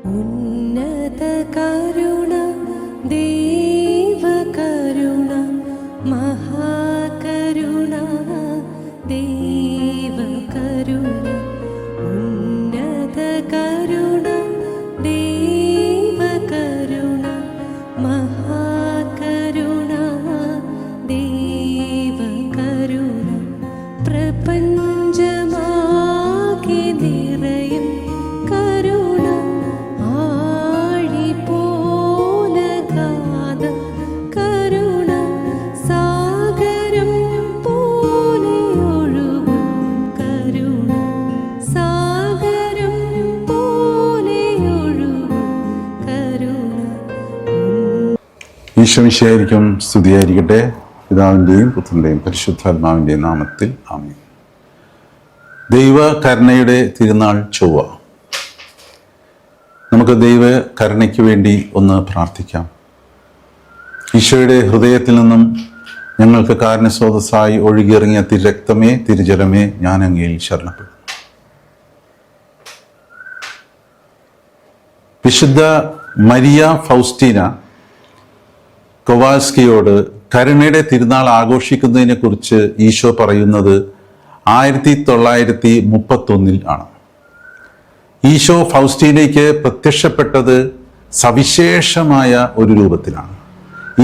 ഉന്നത കരുണ ദൈവകരുണ മഹാകരുണ ദൈവകരുണ ഉന്നത കരുണ ദൈവകരുണ മഹാകരുണ ദൈവകരുണ പ്രപഞ്ചമാകെ നിറയും കരുണ ആഴി പോലഗാധ കരുണ സാഗരം പോലെ ഒഴുകും കരുണ സാഗരം പോലെ ഒഴുകും കരുണ. ഈശോമിശിഹായിരിക്കും സ്തുതിയായിരിക്കട്ടെ. പിതാവിൻ്റെയും പുത്രൻ്റെയും പരിശുദ്ധാത്മാവിൻ്റെയും നാമത്തിൽ ആമേൻ. ദൈവ കരുണയുടെ തിരുനാൾ ചൊവ്വ. നമുക്ക് ദൈവ കരുണയ്ക്ക് വേണ്ടി ഒന്ന് പ്രാർത്ഥിക്കാം. ഈശോയുടെ ഹൃദയത്തിൽ നിന്നും ഞങ്ങൾക്ക് കാരുണ്യസ്രോതസ്സായി ഒഴുകിയിറങ്ങിയ തിരുരക്തമേ തിരുജലമേ ഞാൻ അങ്ങയിൽ ശരണപ്പെടും. വിശുദ്ധ മരിയ ഫൗസ്റ്റീന കൊവാൽസ്കിയോട് കരുണയുടെ തിരുനാൾ ആഘോഷിക്കുന്നതിനെ കുറിച്ച് ഈശോ പറയുന്നത് 1931 ആണ്. ഈശോ ഫൗസ്റ്റീനയ്ക്ക് പ്രത്യക്ഷപ്പെട്ടത് സവിശേഷമായ ഒരു രൂപത്തിലാണ്.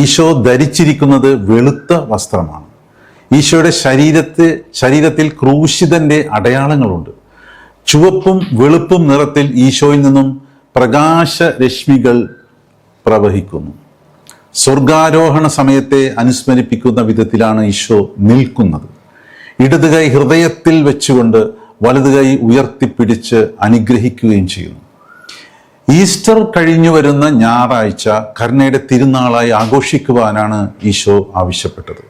ഈശോ ധരിച്ചിരിക്കുന്നത് വെളുത്ത വസ്ത്രമാണ്. ഈശോയുടെ ശരീരത്തിൽ ക്രൂശിതന്റെ അടയാളങ്ങളുണ്ട്. ചുവപ്പും വെളുപ്പും നിറത്തിൽ ഈശോയിൽ നിന്നും പ്രകാശരശ്മികൾ പ്രവഹിക്കുന്നു. സ്വർഗാരോഹണ സമയത്തെ അനുസ്മരിപ്പിക്കുന്ന വിധത്തിലാണ് ഈശോ നിൽക്കുന്നത്. ഇടത് കൈ ഹൃദയത്തിൽ വെച്ചുകൊണ്ട് വലത് കൈ ഉയർത്തിപ്പിടിച്ച് അനുഗ്രഹിക്കുകയും ചെയ്യുന്നു. ഈസ്റ്റർ കഴിഞ്ഞു വരുന്ന ഞായറാഴ്ച കരുണയുടെ തിരുനാളായി ആഘോഷിക്കുവാനാണ് ഈശോ ആവശ്യപ്പെട്ടത്.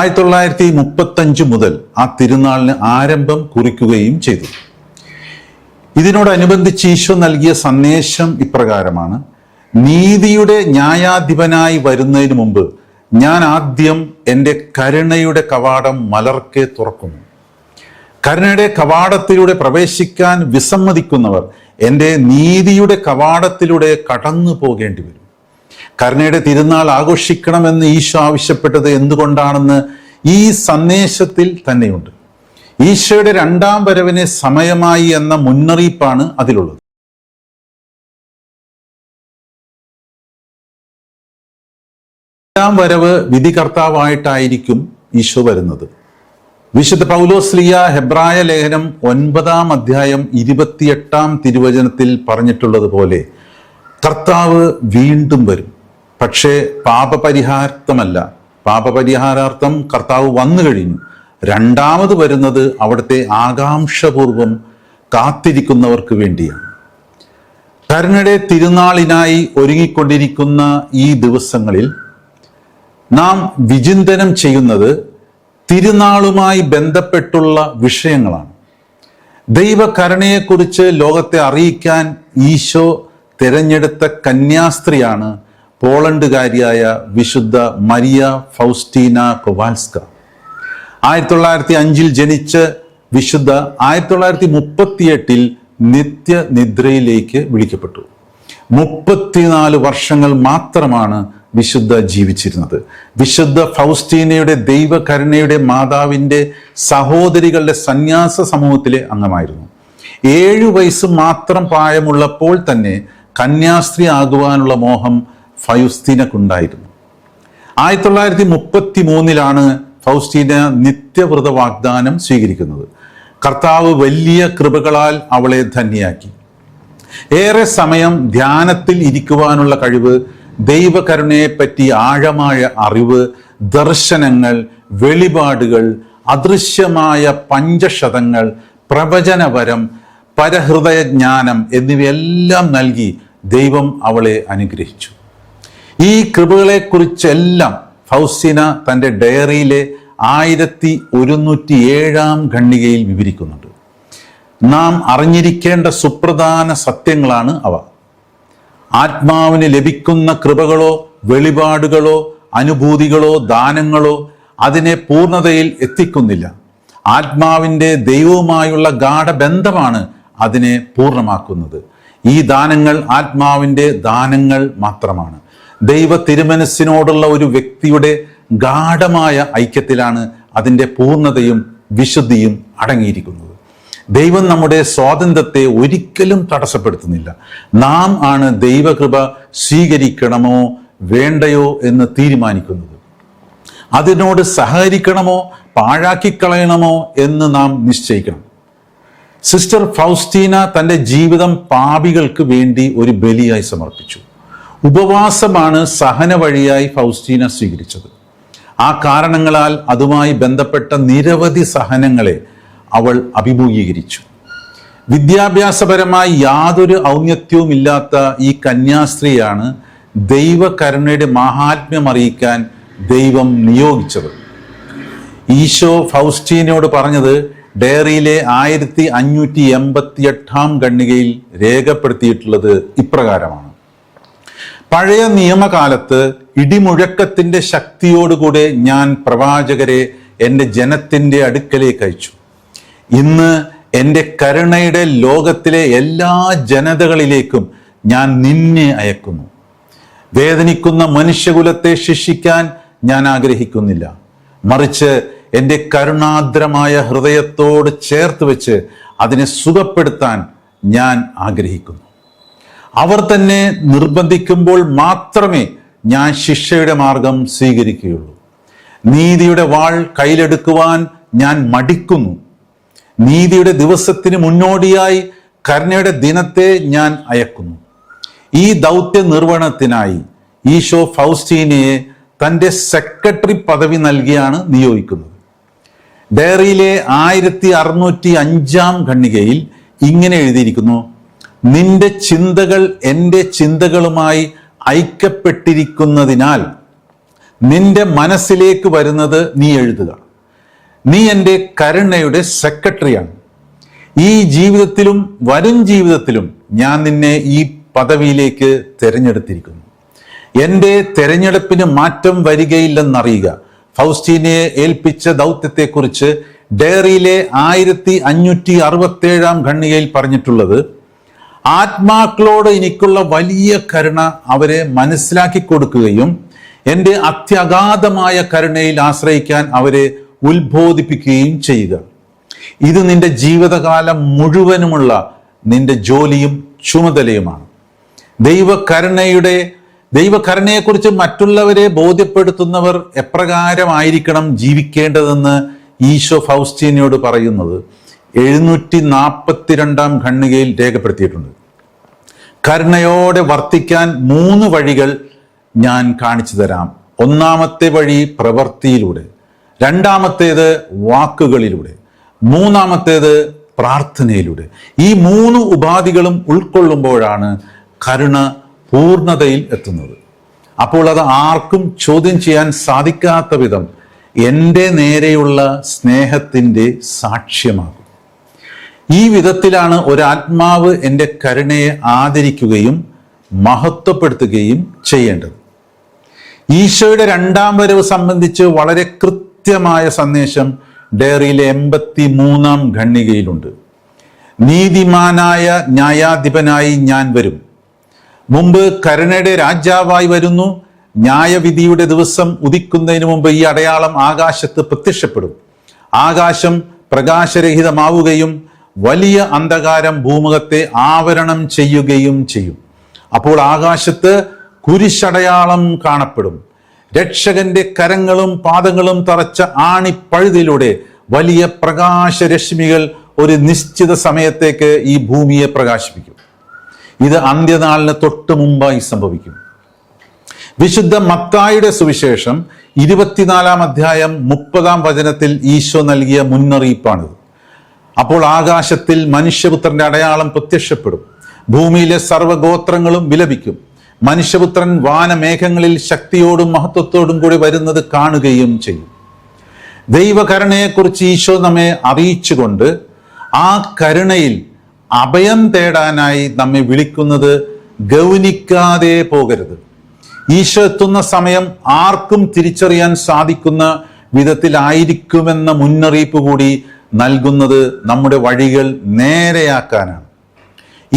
1935 മുതൽ ആ തിരുനാളിന് ആരംഭം കുറിക്കുകയും ചെയ്തു. ഇതിനോടനുബന്ധിച്ച് ഈശോ നൽകിയ സന്ദേശം ഇപ്രകാരമാണ്: നീതിയുടെ ന്യായാധിപനായി വരുന്നതിന് മുമ്പ് ഞാൻ ആദ്യം എൻ്റെ കരുണയുടെ കവാടം മലർക്കെ തുറക്കുന്നു. കരുണയുടെ കവാടത്തിലൂടെ പ്രവേശിക്കാൻ വിസമ്മതിക്കുന്നവർ എൻ്റെ നീതിയുടെ കവാടത്തിലൂടെ കടന്നു പോകേണ്ടി വരും. കരുണയുടെ തിരുനാൾ ആഘോഷിക്കണമെന്ന് ഈശോ ആവശ്യപ്പെട്ടത് എന്തുകൊണ്ടാണെന്ന് ഈ സന്ദേശത്തിൽ തന്നെയുണ്ട്. ഈശോയുടെ രണ്ടാം വരവിന് സമയമായി എന്ന മുന്നറിയിപ്പാണ് അതിലുള്ളത്. രണ്ടാം വരവ് വിധികർത്താവായിട്ടായിരിക്കും ഈശോ വരുന്നത്. വിശുദ്ധ പൗലോസ്ലീഹ ഹെബ്രായ ലേഖനം 9-ാം അധ്യായം 28-ാം തിരുവചനത്തിൽ പറഞ്ഞിട്ടുള്ളത് പോലെ കർത്താവ് വീണ്ടും വരും. പക്ഷേ പാപപരിഹാരാർത്ഥം കർത്താവ് വന്നു കഴിഞ്ഞു. രണ്ടാമത് വരുന്നത് അവിടുത്തെ ആകാംക്ഷപൂർവം കാത്തിരിക്കുന്നവർക്ക് വേണ്ടിയാണ്. കരുണയുടെ തിരുനാളിനായി ഒരുങ്ങിക്കൊണ്ടിരിക്കുന്ന ഈ ദിവസങ്ങളിൽ നാം വിചിന്തനം ചെയ്യുന്നത് തിരുനാളുമായി ബന്ധപ്പെട്ടുള്ള വിഷയങ്ങളാണ്. ദൈവകരുണയെക്കുറിച്ച് ലോകത്തെ അറിയിക്കാൻ ഈശോ തിരഞ്ഞെടുത്ത കന്യാസ്ത്രീയാണ് പോളണ്ടുകാരിയായ വിശുദ്ധ മരിയ ഫൗസ്റ്റീന കൊവാൽസ്ക. 1905 ജനിച്ച് വിശുദ്ധ 1938 നിത്യനിദ്രയിലേക്ക് വിളിക്കപ്പെട്ടു. 34 വർഷങ്ങൾ മാത്രമാണ് വിശുദ്ധ ജീവിച്ചിരുന്നത്. വിശുദ്ധ ഫൗസ്റ്റീനയുടെ ദൈവകരുണയുടെ മാതാവിൻ്റെ സഹോദരികളുടെ സന്യാസ സമൂഹത്തിലെ അംഗമായിരുന്നു. 7 വയസ്സ് മാത്രം പ്രായമുള്ളപ്പോൾ തന്നെ കന്യാസ്ത്രീ ആകുവാനുള്ള മോഹം ഫൗസ്റ്റീനക്കുണ്ടായിരുന്നു. 1933 ഫൗസ്റ്റീന നിത്യവ്രത വാഗ്ദാനം സ്വീകരിക്കുന്നത്. കർത്താവ് വലിയ കൃപകളാൽ അവളെ ധന്യയാക്കി. ഏറെ സമയം ധ്യാനത്തിൽ ഇരിക്കുവാനുള്ള കഴിവ്, ദൈവകരുണയെപ്പറ്റി ആഴമായ അറിവ്, ദർശനങ്ങൾ, വെളിപാടുകൾ, അദൃശ്യമായ പഞ്ചശതങ്ങൾ, പ്രവചനവരം, പരഹൃദയ ജ്ഞാനം എന്നിവയെല്ലാം നൽകി ദൈവം അവളെ അനുഗ്രഹിച്ചു. ഈ കൃപകളെക്കുറിച്ചെല്ലാം ഫൗസ്റ്റീന തൻ്റെ ഡയറിയിലെ 1107-ാം ഖണ്ഡികയിൽ വിവരിക്കുന്നുണ്ട്. നാം അറിഞ്ഞിരിക്കേണ്ട സുപ്രധാന സത്യങ്ങളാണ് അവ. ആത്മാവിന് ലഭിക്കുന്ന കൃപകളോ വെളിപാടുകളോ അനുഭൂതികളോ ദാനങ്ങളോ അതിനെ പൂർണ്ണതയിൽ എത്തിക്കുന്നില്ല. ആത്മാവിൻ്റെ ദൈവവുമായുള്ള ഗാഢബന്ധമാണ് അതിനെ പൂർണ്ണമാക്കുന്നത്. ഈ ദാനങ്ങൾ ആത്മാവിൻ്റെ ദാനങ്ങൾ മാത്രമാണ്. ദൈവ തിരുമനസ്സിനോടുള്ള ഒരു വ്യക്തിയുടെ ഗാഢമായ ഐക്യത്തിലാണ് അതിൻ്റെ പൂർണ്ണതയും വിശുദ്ധിയും അടങ്ങിയിരിക്കുന്നത്. ദൈവം നമ്മുടെ സ്വാതന്ത്ര്യത്തെ ഒരിക്കലും തടസ്സപ്പെടുത്തുന്നില്ല. നാം ആണ് ദൈവകൃപ സ്വീകരിക്കണമോ വേണ്ടയോ എന്ന് തീരുമാനിക്കുന്നത്. അതിനോട് സഹകരിക്കണമോ പാഴാക്കിക്കളയണമോ എന്ന് നാം നിശ്ചയിക്കണം. സിസ്റ്റർ ഫൗസ്റ്റീന തൻ്റെ ജീവിതം പാപികൾക്ക് വേണ്ടി ഒരു ബലിയായി സമർപ്പിച്ചു. ഉപവാസമാണ് സഹന വഴിയായി ഫൗസ്റ്റീന സ്വീകരിച്ചത്. ആ കാരണങ്ങളാൽ അതുമായി ബന്ധപ്പെട്ട നിരവധി സഹനങ്ങളെ അവൾ അഭിമുഖീകരിച്ചു. വിദ്യാഭ്യാസപരമായി യാതൊരു ഔന്നത്യവുമില്ലാത്ത ഈ കന്യാസ്ത്രീയാണ് ദൈവകരുണയുടെ മഹാത്മ്യം അറിയിക്കാൻ ദൈവം നിയോഗിച്ചത്. ഈശോ ഫൗസ്റ്റീനയോട് പറഞ്ഞത് ഡയറിയിലെ 1588 ഖണ്ഡികയിൽ രേഖപ്പെടുത്തിയിട്ടുള്ളത് ഇപ്രകാരമാണ്: പഴയ നിയമകാലത്ത് ഇടിമുഴക്കത്തിൻ്റെ ശക്തിയോടുകൂടെ ഞാൻ പ്രവാചകരെ എൻ്റെ ജനത്തിൻ്റെ അടുക്കലേക്ക് അയച്ചു. ഇന്ന് എൻ്റെ കരുണയുടെ ലോകത്തിലെ എല്ലാ ജനതകളിലേക്കും ഞാൻ നിന്നെ അയക്കുന്നു. വേദനിക്കുന്ന മനുഷ്യകുലത്തെ ശിക്ഷിക്കാൻ ഞാൻ ആഗ്രഹിക്കുന്നില്ല, മറിച്ച് എൻ്റെ കരുണാദ്രമായ ഹൃദയത്തോട് ചേർത്ത് വെച്ച് അതിനെ സുഖപ്പെടുത്താൻ ഞാൻ ആഗ്രഹിക്കുന്നു. അവർ തന്നെ നിർബന്ധിക്കുമ്പോൾ മാത്രമേ ഞാൻ ശിക്ഷയുടെ മാർഗം സ്വീകരിക്കുകയുള്ളൂ. നീതിയുടെ വാൾ കയ്യിലെടുക്കുവാൻ ഞാൻ മടിക്കുന്നു. നീതിയുടെ ദിവസത്തിന് മുന്നോടിയായി കരുണയുടെ ദിനത്തെ ഞാൻ അയക്കുന്നു. ഈ ദൗത്യ നിർവഹണത്തിനായി ഈശോ ഫൗസ്റ്റീനയെ തൻ്റെ സെക്രട്ടറി പദവി നൽകിയാണ് നിയോഗിക്കുന്നത്. ഡയറിയിലെ 1605 ഖണ്ഡികയിൽ ഇങ്ങനെ എഴുതിയിരിക്കുന്നു: നിന്റെ ചിന്തകൾ എൻ്റെ ചിന്തകളുമായി ഐക്യപ്പെട്ടിരിക്കുന്നതിനാൽ നിന്റെ മനസ്സിലേക്ക് വരുന്നത് നീ എഴുതുക. നീ എൻ്റെ കരുണയുടെ സെക്രട്ടറിയാണ്. ഈ ജീവിതത്തിലും വരും ജീവിതത്തിലും ഞാൻ നിന്നെ ഈ പദവിയിലേക്ക് തിരഞ്ഞെടുത്തിരിക്കുന്നു. എൻ്റെ തിരഞ്ഞെടുപ്പിന് മാറ്റം വരികയില്ലെന്നറിയുക. ഫൗസ്റ്റീനയെ ഏൽപ്പിച്ച ദൗത്യത്തെക്കുറിച്ച് ഡയറിയിലെ 1567 ഖണ്ഡികയിൽ പറഞ്ഞിട്ടുള്ളത്: ആത്മാക്കളോട് എനിക്കുള്ള വലിയ കരുണ അവരെ മനസ്സിലാക്കി കൊടുക്കുകയും എൻ്റെ അത്യഗാധമായ കരുണയിൽ ആശ്രയിക്കാൻ അവരെ ഉത്ബോധിപ്പിക്കുകയും ചെയ്യുക. ഇത് നിന്റെ ജീവിതകാലം മുഴുവനുമുള്ള നിന്റെ ജോലിയും ചുമതലയുമാണ്. ദൈവകരുണയെക്കുറിച്ച് മറ്റുള്ളവരെ ബോധ്യപ്പെടുത്തുന്നവർ എപ്രകാരമായിരിക്കണം ജീവിക്കേണ്ടതെന്ന് ഈശോ ഫൗസ്റ്റീനയോട് പറയുന്നത് 742 ഖണ്ഡികയിൽ രേഖപ്പെടുത്തിയിട്ടുണ്ട്. കരുണയോടെ വർത്തിക്കാൻ 3 വഴികൾ ഞാൻ കാണിച്ചു തരാം. ഒന്നാമത്തെ വഴി പ്രവൃത്തിയിലൂടെ, രണ്ടാമത്തേത് വാക്കുകളിലൂടെ, മൂന്നാമത്തേത് പ്രാർത്ഥനയിലൂടെ. ഈ 3 ഉപാധികളും ഉൾക്കൊള്ളുമ്പോഴാണ് കരുണ പൂർണ്ണതയിൽ എത്തുന്നത്. അപ്പോൾ അത് ആർക്കും ചോദ്യം ചെയ്യാൻ സാധിക്കാത്ത വിധം എൻ്റെ നേരെയുള്ള സ്നേഹത്തിൻ്റെ സാക്ഷ്യമാകും. ഈ വിധത്തിലാണ് ഒരാത്മാവ് എൻ്റെ കരുണയെ ആദരിക്കുകയും മഹത്വപ്പെടുത്തുകയും ചെയ്യേണ്ടത്. ഈശോയുടെ 2ാം വരവ് സംബന്ധിച്ച് വളരെ കൃത്യമായ സന്ദേശം ഡയറിയിലെ 83 ഖണ്ഡികയിലുണ്ട്. നീതിമാനായ ന്യായാധിപനായി ഞാൻ വരും. മുമ്പ് കരുണയുടെ രാജാവായി വരുന്നു. ന്യായവിധിയുടെ ദിവസം ഉദിക്കുന്നതിന് മുമ്പ് ഈ അടയാളം ആകാശത്ത് പ്രത്യക്ഷപ്പെടും. ആകാശം പ്രകാശരഹിതമാവുകയും വലിയ അന്ധകാരം ഭൂമുഖത്തെ ആവരണം ചെയ്യുകയും ചെയ്യും. അപ്പോൾ ആകാശത്ത് കുരിശടയാളം കാണപ്പെടും. രക്ഷകന്റെ കരങ്ങളും പാദങ്ങളും തറച്ച ആണിപ്പഴുതിലൂടെ വലിയ പ്രകാശരശ്മികൾ ഒരു നിശ്ചിത സമയത്തേക്ക് ഈ ഭൂമിയെ പ്രകാശിപ്പിക്കും. ഇത് അന്ത്യനാളിന് തൊട്ട് മുമ്പായി സംഭവിക്കും. വിശുദ്ധ മത്തായിയുടെ സുവിശേഷം 24 അധ്യായം 30 വചനത്തിൽ ഈശോ നൽകിയ മുന്നറിയിപ്പാണിത്. അപ്പോൾ ആകാശത്തിൽ മനുഷ്യപുത്രന്റെ അടയാളം പ്രത്യക്ഷപ്പെടും. ഭൂമിയിലെ സർവ്വഗോത്രങ്ങളും വിലപിക്കും. മനുഷ്യപുത്രൻ വാനമേഘങ്ങളിൽ ശക്തിയോടും മഹത്വത്തോടും കൂടി വരുന്നത് കാണുകയും ചെയ്യും. ദൈവകരുണയെക്കുറിച്ച് ഈശോ നമ്മെ അറിയിച്ചുകൊണ്ട് ആ കരുണയിൽ അഭയം തേടാനായി നമ്മെ വിളിക്കുന്നത് ഗൗനിക്കാതെ പോകരുത്. ഈശോ എത്തുന്ന സമയം ആർക്കും തിരിച്ചറിയാൻ സാധിക്കുന്ന വിധത്തിലായിരിക്കുമെന്ന മുന്നറിയിപ്പ് കൂടി നൽകുന്നത് നമ്മുടെ വഴികൾ നേരെയാക്കാനാണ്.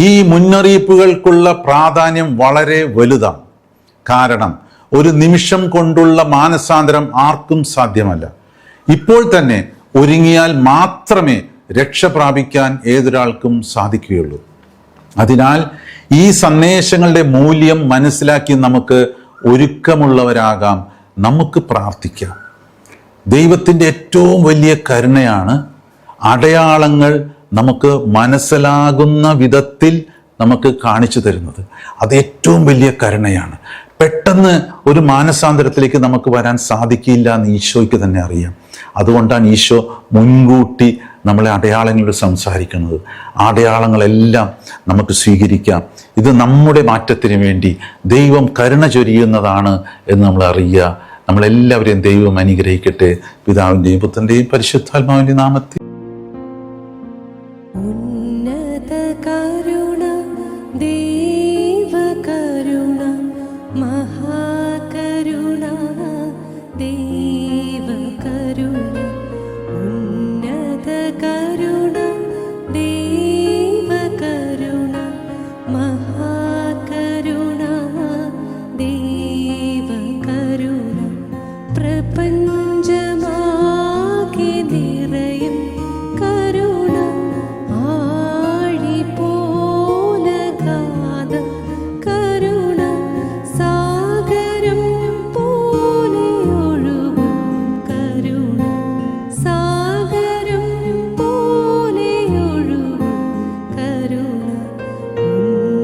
ഈ മുന്നറിയിപ്പുകൾക്കുള്ള പ്രാധാന്യം വളരെ വലുതാണ്. കാരണം ഒരു നിമിഷം കൊണ്ടുള്ള മാനസാന്തരം ആർക്കും സാധ്യമല്ല. ഇപ്പോൾ തന്നെ ഒരുങ്ങിയാൽ മാത്രമേ രക്ഷ പ്രാപിക്കാൻ ഏതൊരാൾക്കും സാധിക്കുകയുള്ളൂ. അതിനാൽ ഈ സന്ദേശങ്ങളുടെ മൂല്യം മനസ്സിലാക്കി നമുക്ക് ഒരുക്കമുള്ളവരാകാം. നമുക്ക് പ്രാർത്ഥിക്കാം. ദൈവത്തിൻ്റെ ഏറ്റവും വലിയ കരുണയാണ് അടയാളങ്ങൾ നമുക്ക് മനസ്സിലാകുന്ന വിധത്തിൽ നമുക്ക് കാണിച്ചു തരുന്നത്. അത് ഏറ്റവും വലിയ കരുണയാണ്. പെട്ടെന്ന് ഒരു മാനസാന്തരത്തിലേക്ക് നമുക്ക് വരാൻ സാധിക്കില്ല എന്ന് ഈശോയ്ക്ക് തന്നെ അറിയാം. അതുകൊണ്ടാണ് ഈശോ മുൻകൂട്ടി നമ്മളെ അടയാളങ്ങളോട് സംസാരിക്കുന്നത്. ആ അടയാളങ്ങളെല്ലാം നമുക്ക് സ്വീകരിക്കാം. ഇത് നമ്മുടെ മാറ്റത്തിന് വേണ്ടി ദൈവം കരുണ ചൊരിയുന്നതാണ് എന്ന് നമ്മൾ അറിയുക. നമ്മളെല്ലാവരെയും ദൈവം അനുഗ്രഹിക്കട്ടെ. പിതാവിൻ്റെയും പുത്രൻ്റെയും പരിശുദ്ധാത്മാവിൻ്റെയും നാമത്തിൽ. ഉന്നത കരുണ ദൈവകരുണ മഹാകരുണ ദൈവകരുണ ഉന്നത കരുണ ദൈവകരുണ മഹാകരുണ ദൈവകരുണ പ്രപഞ്ചമാ